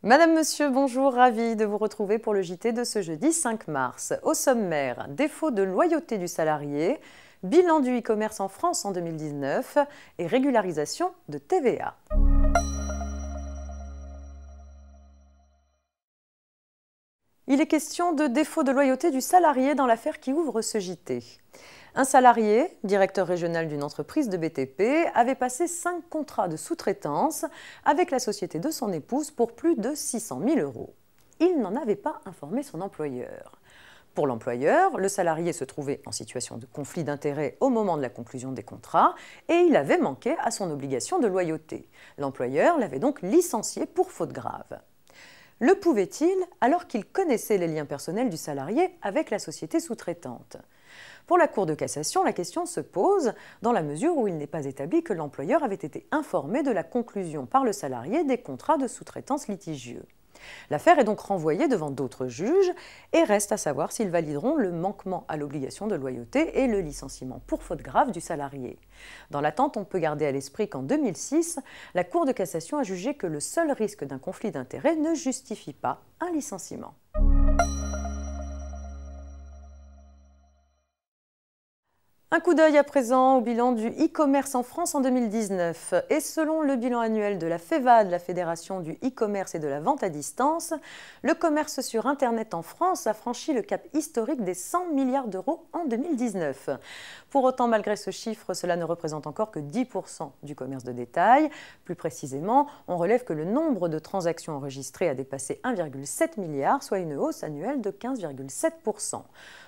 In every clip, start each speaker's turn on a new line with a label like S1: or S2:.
S1: Madame, Monsieur, bonjour, ravi de vous retrouver pour le JT de ce jeudi 5 mars. Au sommaire, défaut de loyauté du salarié, bilan du e-commerce en France en 2019 et régularisation de TVA. Il est question de défaut de loyauté du salarié dans l'affaire qui ouvre ce JT. Un salarié, directeur régional d'une entreprise de BTP, avait passé 5 contrats de sous-traitance avec la société de son épouse pour plus de 600 000 €. Il n'en avait pas informé son employeur. Pour l'employeur, le salarié se trouvait en situation de conflit d'intérêts au moment de la conclusion des contrats et il avait manqué à son obligation de loyauté. L'employeur l'avait donc licencié pour faute grave. Le pouvait-il alors qu'il connaissait les liens personnels du salarié avec la société sous-traitante ? Pour la Cour de cassation, la question se pose dans la mesure où il n'est pas établi que l'employeur avait été informé de la conclusion par le salarié des contrats de sous-traitance litigieux. L'affaire est donc renvoyée devant d'autres juges et reste à savoir s'ils valideront le manquement à l'obligation de loyauté et le licenciement pour faute grave du salarié. Dans l'attente, on peut garder à l'esprit qu'en 2006, la Cour de cassation a jugé que le seul risque d'un conflit d'intérêts ne justifie pas un licenciement. Un coup d'œil à présent au bilan du e-commerce en France en 2019. Et selon le bilan annuel de la FEVAD, la Fédération du e-commerce et de la vente à distance, le commerce sur Internet en France a franchi le cap historique des 100 milliards d'euros en 2019. Pour autant, malgré ce chiffre, cela ne représente encore que 10% du commerce de détail. Plus précisément, on relève que le nombre de transactions enregistrées a dépassé 1,7 milliard, soit une hausse annuelle de 15,7%.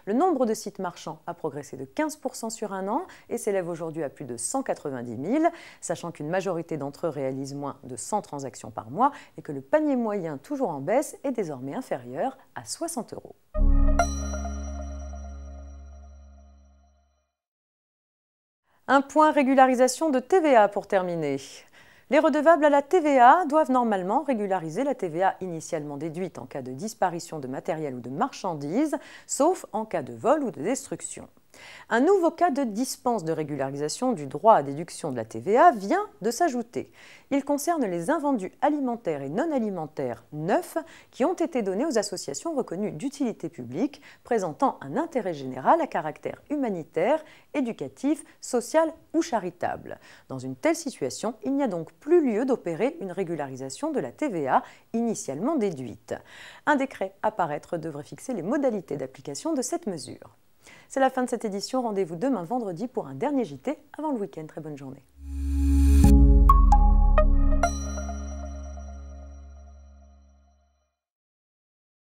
S1: Le nombre de sites marchands a progressé de 15% sur un an et s'élève aujourd'hui à plus de 190 000, sachant qu'une majorité d'entre eux réalisent moins de 100 transactions par mois et que le panier moyen, toujours en baisse, est désormais inférieur à 60 €. Un point régularisation de TVA pour terminer. Les redevables à la TVA doivent normalement régulariser la TVA initialement déduite en cas de disparition de matériel ou de marchandises, sauf en cas de vol ou de destruction. Un nouveau cas de dispense de régularisation du droit à déduction de la TVA vient de s'ajouter. Il concerne les invendus alimentaires et non alimentaires neufs qui ont été donnés aux associations reconnues d'utilité publique présentant un intérêt général à caractère humanitaire, éducatif, social ou charitable. Dans une telle situation, il n'y a donc plus lieu d'opérer une régularisation de la TVA initialement déduite. Un décret à paraître devrait fixer les modalités d'application de cette mesure. C'est la fin de cette édition. Rendez-vous demain vendredi pour un dernier JT avant le week-end. Très bonne journée.